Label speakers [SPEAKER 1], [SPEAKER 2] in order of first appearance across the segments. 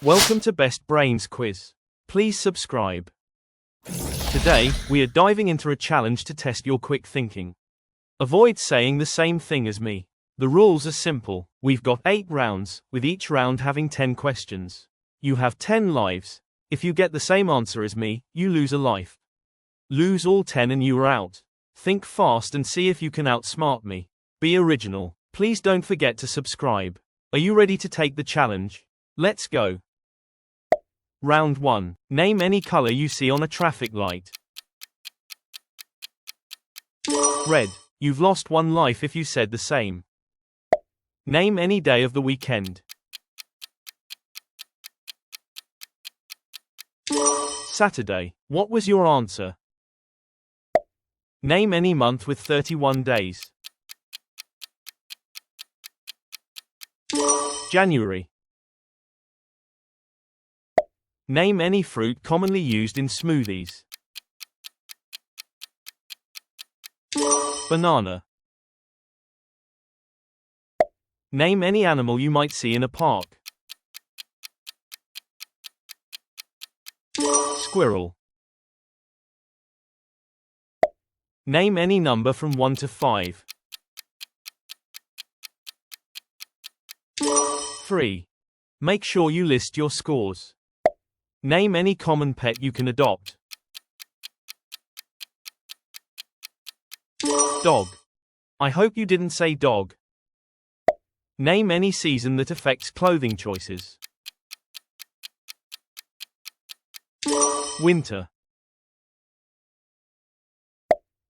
[SPEAKER 1] Welcome to Best Brains Quiz. Please subscribe. Today, we are diving into a challenge to test your quick thinking. Avoid saying the same thing as me. The rules are simple. We've got 8 rounds, with each round having 10 questions. You have 10 lives. If you get the same answer as me, you lose a life. Lose all 10 and you are out. Think fast and see if you can outsmart me. Be original. Please don't forget to subscribe. Are you ready to take the challenge? Let's go. Round 1. Name any color you see on a traffic light. Red. You've lost 1 life if you said the same. Name any day of the weekend. Saturday. What was your answer? Name any month with 31 days. January. Name any fruit commonly used in smoothies. Banana. Name any animal you might see in a park. Squirrel. Name any number from 1 to 5. 3. Make sure you list your scores. Name any common pet you can adopt. Dog. I hope you didn't say dog. Name any season that affects clothing choices. Winter.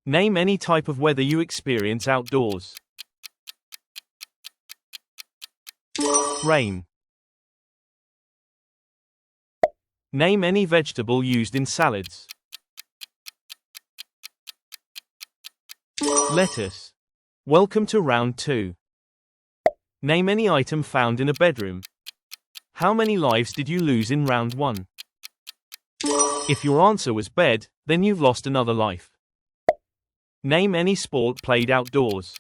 [SPEAKER 1] Name any type of weather you experience outdoors. Rain. Name any vegetable used in salads. Lettuce. Welcome to round 2. Name any item found in a bedroom. How many lives did you lose in round 1? If your answer was bed, then you've lost another life. Name any sport played outdoors.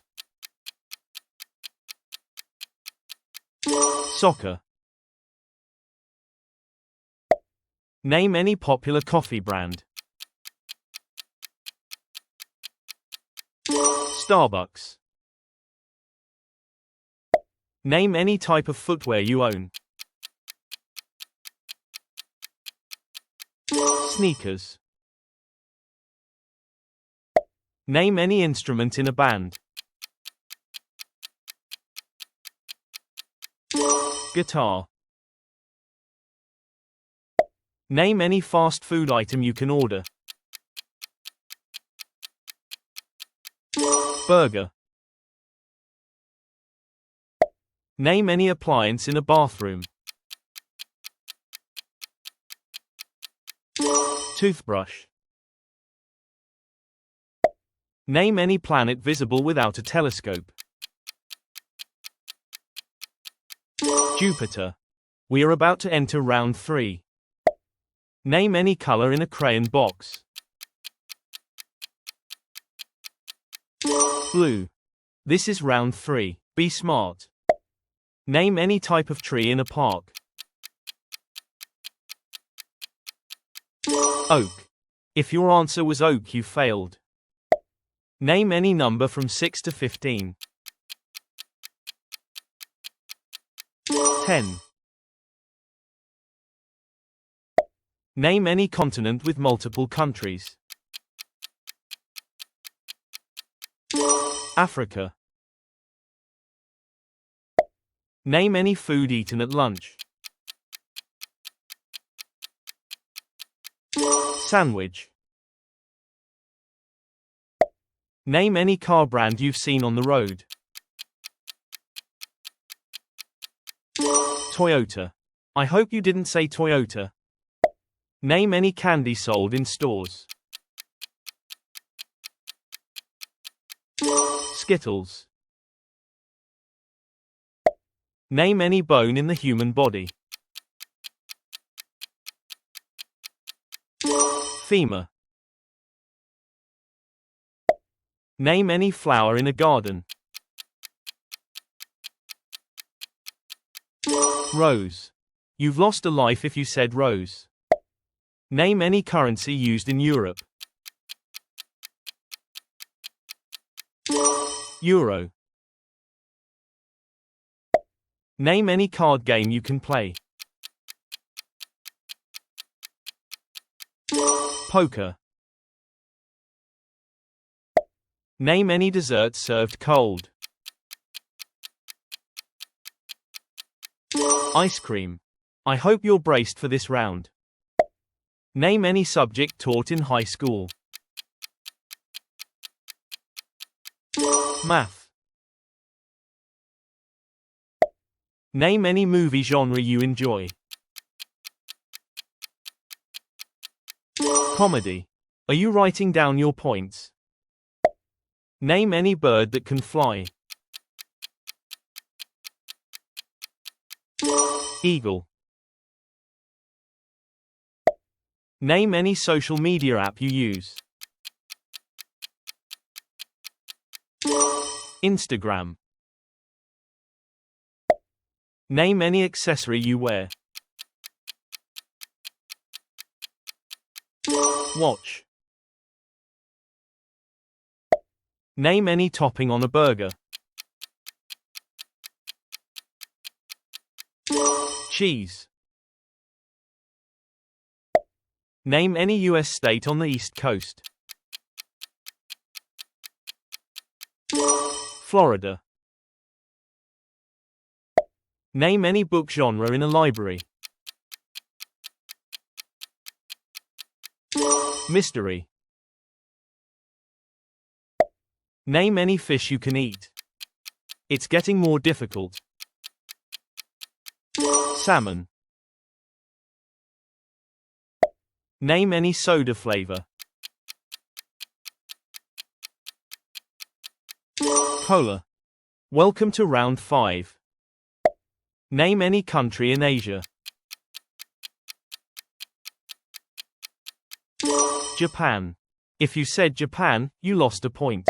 [SPEAKER 1] Soccer. Name any popular coffee brand. Starbucks. Name any type of footwear you own. Sneakers. Name any instrument in a band. Guitar. Name any fast food item you can order. Burger. Name any appliance in a bathroom. Toothbrush. Name any planet visible without a telescope. Jupiter. We are about to enter round 3. Name any color in a crayon box. Blue. This is round 3. Be smart. Name any type of tree in a park. Oak. If your answer was oak, you failed. Name any number from 6 to 15. 10. Name any continent with multiple countries. Africa. Name any food eaten at lunch. Sandwich. Name any car brand you've seen on the road. Toyota. I hope you didn't say Toyota. Name any candy sold in stores. Skittles. Name any bone in the human body. Femur. Name any flower in a garden. Rose. You've lost a life if you said rose. Name any currency used in Europe. Euro. Name any card game you can play. Poker. Name any dessert served cold. Ice cream. I hope you're braced for this round. Name any subject taught in high school. Math. Name any movie genre you enjoy. Comedy. Are you writing down your points? Name any bird that can fly. Eagle. Name any social media app you use. Instagram. Name any accessory you wear. Watch. Name any topping on a burger. Cheese. Name any US state on the East Coast. Florida. Name any book genre in a library. Mystery. Name any fish you can eat. It's getting more difficult. Salmon. Name any soda flavor. Cola. Welcome to round 5. Name any country in Asia. Japan. If you said Japan, you lost a point.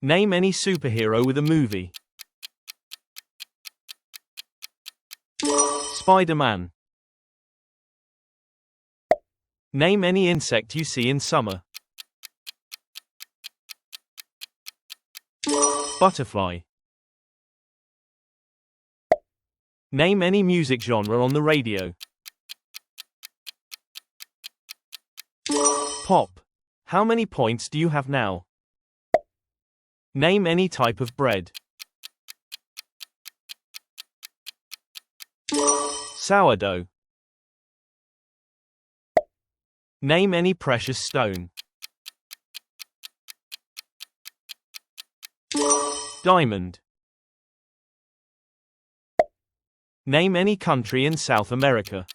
[SPEAKER 1] Name any superhero with a movie. Spider-Man. Name any insect you see in summer. Butterfly. Name any music genre on the radio. Pop. How many points do you have now? Name any type of bread. Sourdough. Name any precious stone. Diamond. Name any country in South America.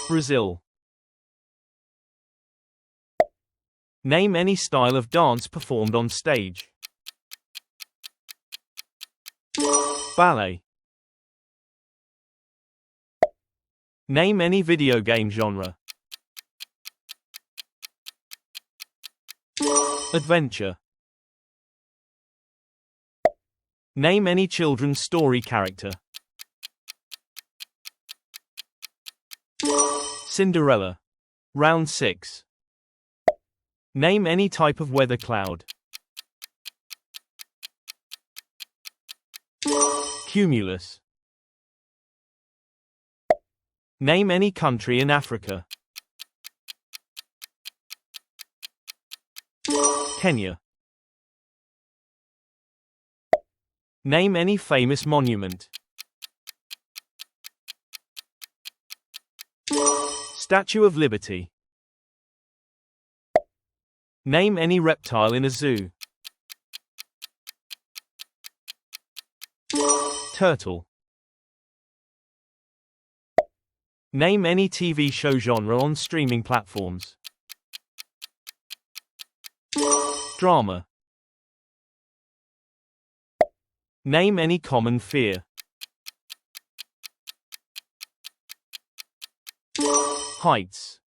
[SPEAKER 1] Brazil. Name any style of dance performed on stage. Ballet. Name any video game genre. Adventure. Name any children's story character. Cinderella. Round 6. Name any type of weather cloud. Cumulus. Name any country in Africa. Kenya. Name any famous monument. Statue of Liberty. Name any reptile in a zoo. Turtle. Name any TV show genre on streaming platforms. Drama. Name any common fear. Heights.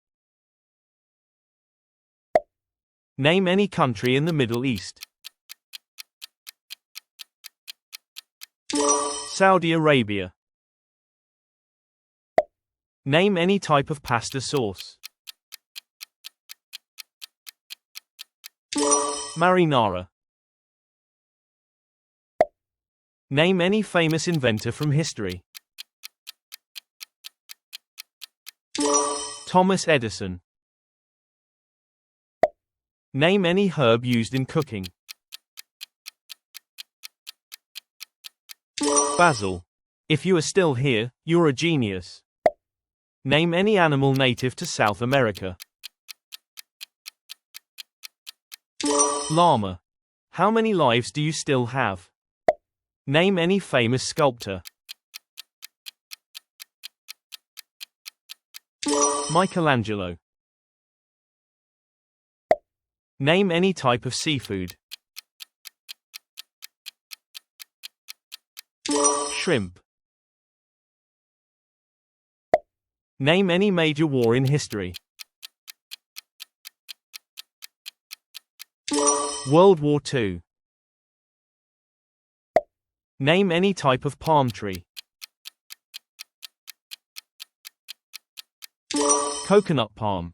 [SPEAKER 1] Name any country in the Middle East. Saudi Arabia. Name any type of pasta sauce. Marinara. Name any famous inventor from history. Thomas Edison. Name any herb used in cooking. Basil. If you are still here, you're a genius. Name any animal native to South America. Llama. How many lives do you still have? Name any famous sculptor. Michelangelo. Name any type of seafood. Shrimp. Name any major war in history. World War II. Name any type of palm tree. Coconut palm.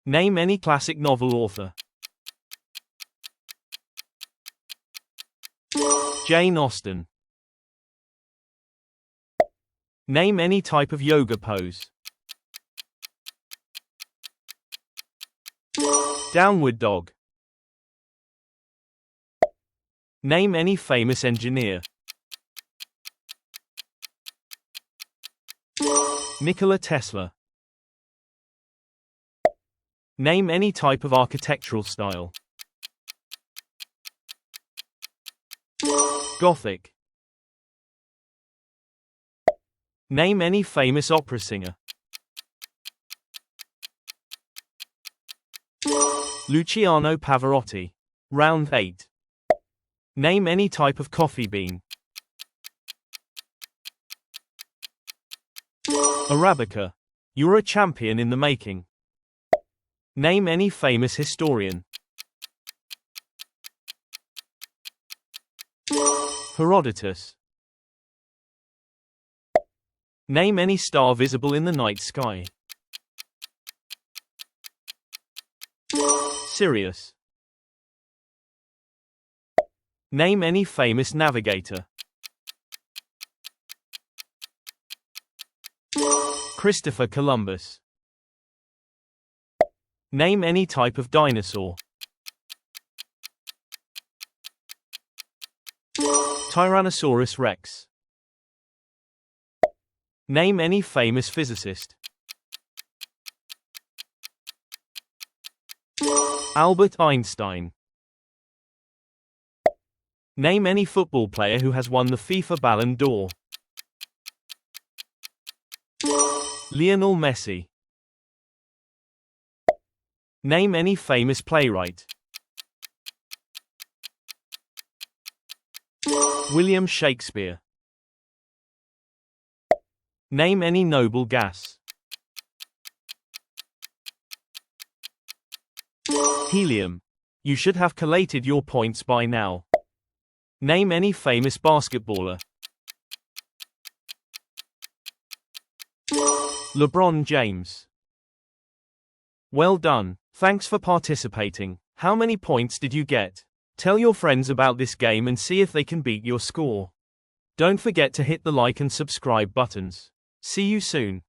[SPEAKER 1] Name any classic novel author. Jane Austen. Name any type of yoga pose. Downward dog. Name any famous engineer. Nikola Tesla. Name any type of architectural style. Gothic. Name any famous opera singer. Luciano Pavarotti. Round 8. Name any type of coffee bean. Arabica. You're a champion in the making. Name any famous historian. Herodotus. Name any star visible in the night sky. Sirius. Name any famous navigator. Christopher Columbus. Name any type of dinosaur. Tyrannosaurus rex. Name any famous physicist. Albert Einstein. Name any football player who has won the FIFA Ballon d'Or. Lionel Messi. Name any famous playwright. William Shakespeare. Name any noble gas. Helium. You should have collated your points by now. Name any famous basketballer. LeBron James. Well done. Thanks for participating. How many points did you get? Tell your friends about this game and see if they can beat your score. Don't forget to hit the like and subscribe buttons. See you soon.